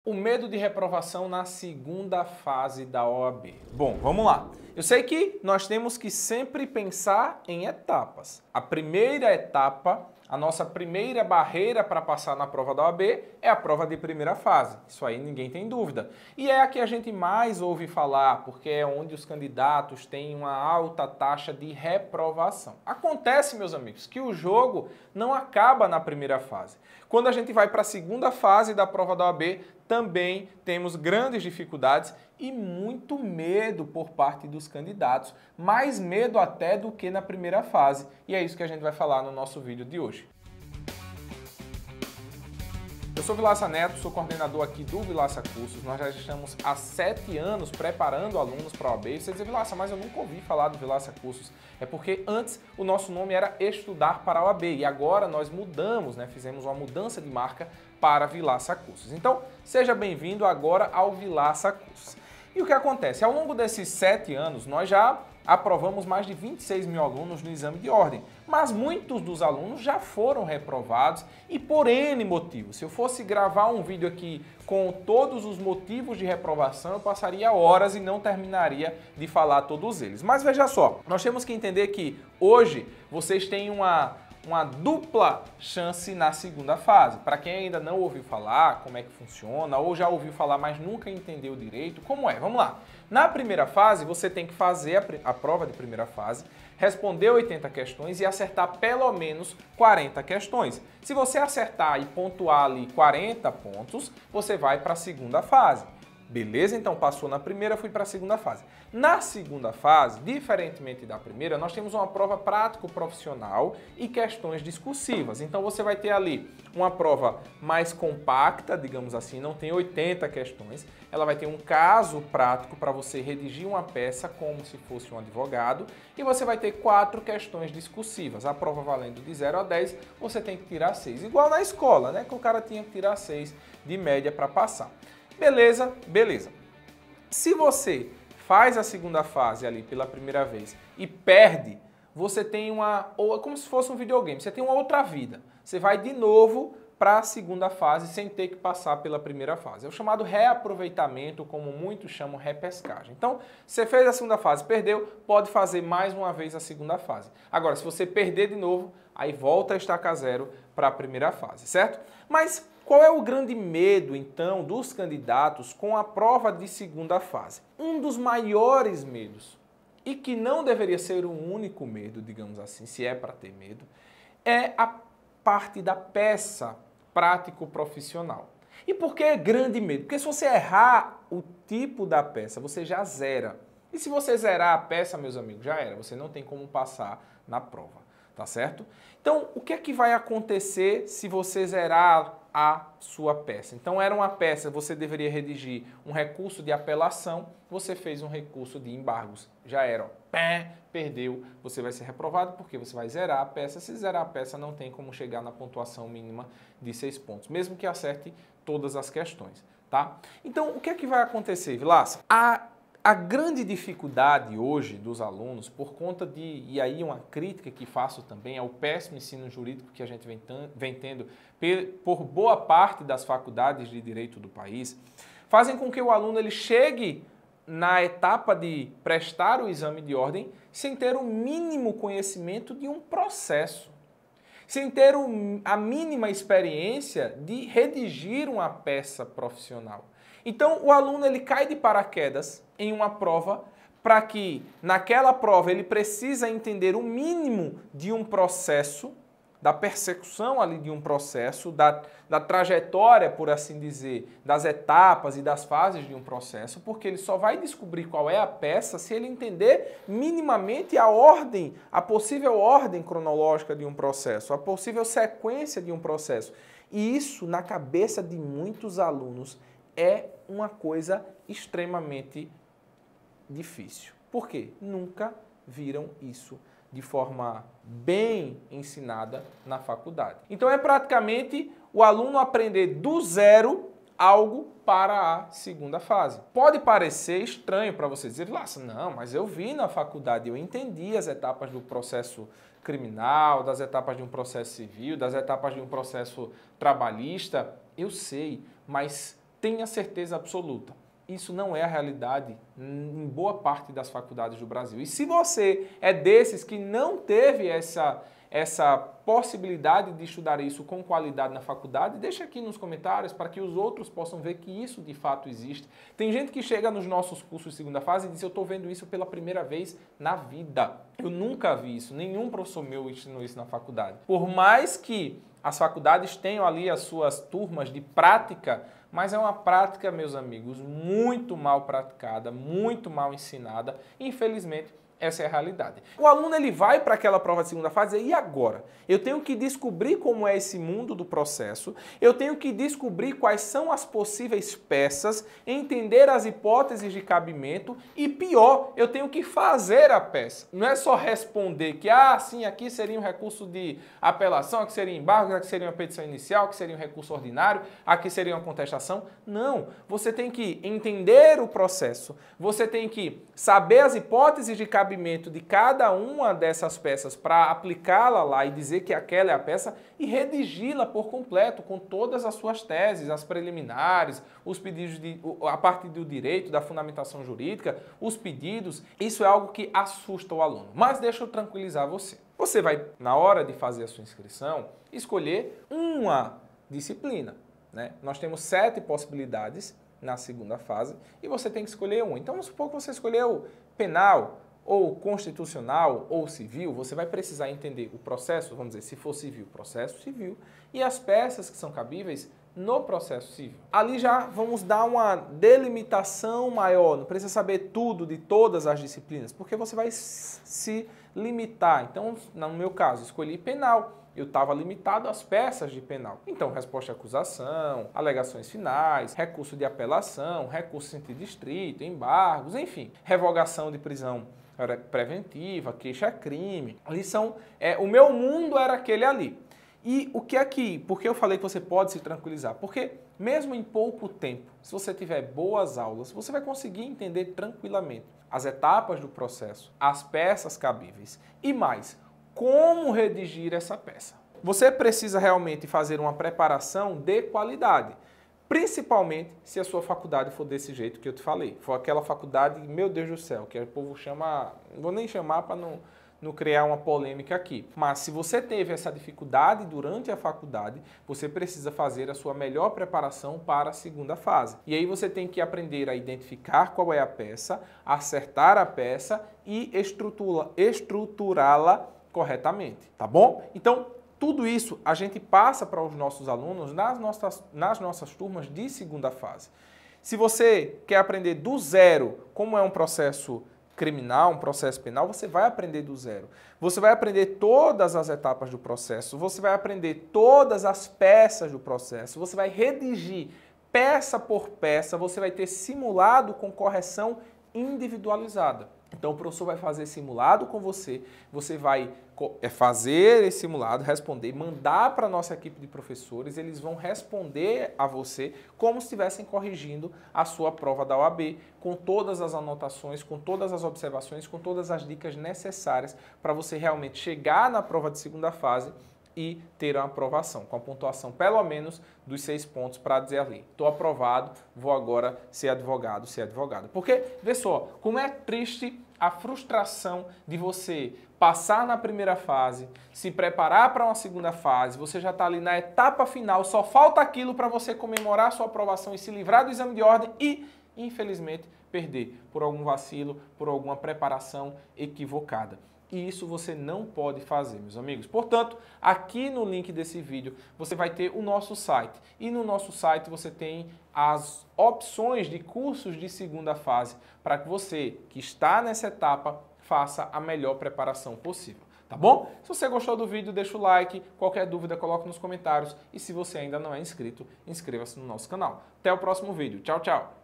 O medo de reprovação na segunda fase da OAB. Bom, vamos lá. Eu sei que nós temos que sempre pensar em etapas. A primeira etapa, a nossa primeira barreira para passar na prova da OAB é a prova de primeira fase. Isso aí ninguém tem dúvida. E é a que a gente mais ouve falar, porque é onde os candidatos têm uma alta taxa de reprovação. Acontece, meus amigos, que o jogo não acaba na primeira fase. Quando a gente vai para a segunda fase da prova da OAB, também temos grandes dificuldades e muito medo por parte dos candidatos, mais medo até do que na primeira fase. E é isso que a gente vai falar no nosso vídeo de hoje. Eu sou Vilaça Neto, sou coordenador aqui do Vilaça Cursos. Nós já estamos há 7 anos preparando alunos para a OAB. E você diz, Vilaça, mas eu nunca ouvi falar do Vilaça Cursos. É porque antes o nosso nome era Estudar para a OAB e agora nós mudamos, fizemos uma mudança de marca para Vilaça Cursos. Então, seja bem-vindo agora ao Vilaça Cursos. E o que acontece? Ao longo desses 7 anos, nós já aprovamos mais de 26 mil alunos no exame de ordem, mas muitos dos alunos já foram reprovados e por N motivos. Se eu fosse gravar um vídeo aqui com todos os motivos de reprovação, eu passaria horas e não terminaria de falar todos eles. Mas veja só, nós temos que entender que hoje vocês têm uma dupla chance na segunda fase. Para quem ainda não ouviu falar como é que funciona, ou já ouviu falar, mas nunca entendeu direito, como é? Vamos lá. Na primeira fase, você tem que fazer a prova de primeira fase, responder 80 questões e acertar pelo menos 40 questões. Se você acertar e pontuar ali 40 pontos, você vai para a segunda fase. Beleza? Então passou na primeira, fui para a segunda fase. Na segunda fase, diferentemente da primeira, nós temos uma prova prático-profissional e questões discursivas. Então você vai ter ali uma prova mais compacta, digamos assim, não tem 80 questões. Ela vai ter um caso prático para você redigir uma peça como se fosse um advogado e você vai ter 4 questões discursivas. A prova valendo de 0 a 10, você tem que tirar 6. Igual na escola, que o cara tinha que tirar 6 de média para passar. Beleza, beleza. Se você faz a segunda fase ali pela primeira vez e perde, você tem como se fosse um videogame, você tem uma outra vida. Você vai de novo para a segunda fase sem ter que passar pela primeira fase. É o chamado reaproveitamento, como muitos chamam repescagem. Então, você fez a segunda fase, perdeu, pode fazer mais uma vez a segunda fase. Agora, se você perder de novo, aí volta a estaca zero para a primeira fase, certo? Mas qual é o grande medo, então, dos candidatos com a prova de segunda fase? Um dos maiores medos, e que não deveria ser o único medo, digamos assim, se é para ter medo, é a parte da peça prático-profissional. E por que é grande medo? Porque se você errar o tipo da peça, você já zera. E se você zerar a peça, meus amigos, já era. Você não tem como passar na prova, tá certo? Então, o que é que vai acontecer se você zerar a sua peça? Então, era uma peça, você deveria redigir um recurso de apelação, você fez um recurso de embargos. Já era, perdeu, você vai ser reprovado porque você vai zerar a peça. Se zerar a peça, não tem como chegar na pontuação mínima de 6 pontos, mesmo que acerte todas as questões, tá? Então, o que é que vai acontecer, Vilaça? A grande dificuldade hoje dos alunos, por conta e aí uma crítica que faço também, é o péssimo ensino jurídico que a gente vem tendo por boa parte das faculdades de direito do país, fazem com que o aluno ele chegue na etapa de prestar o exame de ordem sem ter o mínimo conhecimento de um processo, sem ter a mínima experiência de redigir uma peça profissional. Então, o aluno ele cai de paraquedas em uma prova para que, naquela prova, ele precisa entender o mínimo de um processo, da persecução ali de um processo, da trajetória, por assim dizer, das etapas e das fases de um processo, porque ele só vai descobrir qual é a peça se ele entender minimamente a ordem, a possível ordem cronológica de um processo, a possível sequência de um processo. E isso, na cabeça de muitos alunos, é uma coisa extremamente difícil. Por quê? Nunca viram isso de forma bem ensinada na faculdade. Então é praticamente o aluno aprender do zero algo para a segunda fase. Pode parecer estranho para você dizer, Laça, não, mas eu vi na faculdade, eu entendi as etapas do processo criminal, das etapas de um processo civil, das etapas de um processo trabalhista, eu sei, mas tenha certeza absoluta. Isso não é a realidade em boa parte das faculdades do Brasil. E se você é desses que não teve essa possibilidade de estudar isso com qualidade na faculdade, deixa aqui nos comentários para que os outros possam ver que isso de fato existe. Tem gente que chega nos nossos cursos de segunda fase e diz: eu estou vendo isso pela primeira vez na vida. Eu nunca vi isso, nenhum professor meu ensinou isso na faculdade. Por mais que as faculdades tenham ali as suas turmas de prática, mas é uma prática, meus amigos, muito mal praticada, muito mal ensinada. Infelizmente, essa é a realidade. O aluno ele vai para aquela prova de segunda fase e agora? Eu tenho que descobrir como é esse mundo do processo, eu tenho que descobrir quais são as possíveis peças, entender as hipóteses de cabimento e pior, eu tenho que fazer a peça. Não é só responder que, sim, aqui seria um recurso de apelação, aqui seria embargo, aqui seria uma petição inicial, aqui seria um recurso ordinário, aqui seria uma contestação. Não, você tem que entender o processo, você tem que saber as hipóteses de cabimento de cada uma dessas peças para aplicá-la lá e dizer que aquela é a peça e redigi-la por completo com todas as suas teses, as preliminares, os pedidos a parte do direito, da fundamentação jurídica, os pedidos. Isso é algo que assusta o aluno. Mas deixa eu tranquilizar você. Você vai, na hora de fazer a sua inscrição, escolher uma disciplina, né? Nós temos 7 possibilidades na segunda fase e você tem que escolher uma. Então, vamos supor que você escolheu penal, ou constitucional, ou civil. Você vai precisar entender o processo, vamos dizer, se for civil, processo civil, e as peças que são cabíveis no processo civil. Ali já vamos dar uma delimitação maior, não precisa saber tudo de todas as disciplinas, porque você vai se limitar. Então, no meu caso, escolhi penal. Eu estava limitado às peças de penal. Então, resposta à acusação, alegações finais, recurso de apelação, recurso em sentido estrito, embargos, enfim, revogação de prisão preventiva, queixa-crime. O meu mundo era aquele ali. E o que é que, por que eu falei que você pode se tranquilizar? Porque mesmo em pouco tempo, se você tiver boas aulas, você vai conseguir entender tranquilamente as etapas do processo, as peças cabíveis e mais, como redigir essa peça. Você precisa realmente fazer uma preparação de qualidade, principalmente se a sua faculdade for desse jeito que eu te falei. For aquela faculdade, meu Deus do céu, que o povo chama, não vou nem chamar para não criar uma polêmica aqui. Mas se você teve essa dificuldade durante a faculdade, você precisa fazer a sua melhor preparação para a segunda fase. E aí você tem que aprender a identificar qual é a peça, acertar a peça e estruturá-la corretamente, tá bom? Então, tudo isso a gente passa para os nossos alunos nas nossas turmas de segunda fase. Se você quer aprender do zero como é um processo criminal, um processo penal, você vai aprender do zero. Você vai aprender todas as etapas do processo, você vai aprender todas as peças do processo, você vai redigir peça por peça, você vai ter simulado com correção individualizada. Então o professor vai fazer simulado com você, você vai fazer esse simulado, responder, mandar para a nossa equipe de professores, eles vão responder a você como se estivessem corrigindo a sua prova da OAB, com todas as anotações, com todas as observações, com todas as dicas necessárias para você realmente chegar na prova de segunda fase e ter uma aprovação, com a pontuação pelo menos dos 6 pontos para dizer ali, estou aprovado, vou agora ser advogado. Porque, vê só, como é triste a frustração de você passar na primeira fase, se preparar para uma segunda fase, você já está ali na etapa final, só falta aquilo para você comemorar a sua aprovação e se livrar do exame de ordem e, infelizmente, perder por algum vacilo, por alguma preparação equivocada. E isso você não pode fazer, meus amigos. Portanto, aqui no link desse vídeo você vai ter o nosso site. E no nosso site você tem as opções de cursos de segunda fase para que você que está nessa etapa faça a melhor preparação possível. Tá bom? Se você gostou do vídeo, deixa o like. Qualquer dúvida, coloque nos comentários. E se você ainda não é inscrito, inscreva-se no nosso canal. Até o próximo vídeo. Tchau, tchau!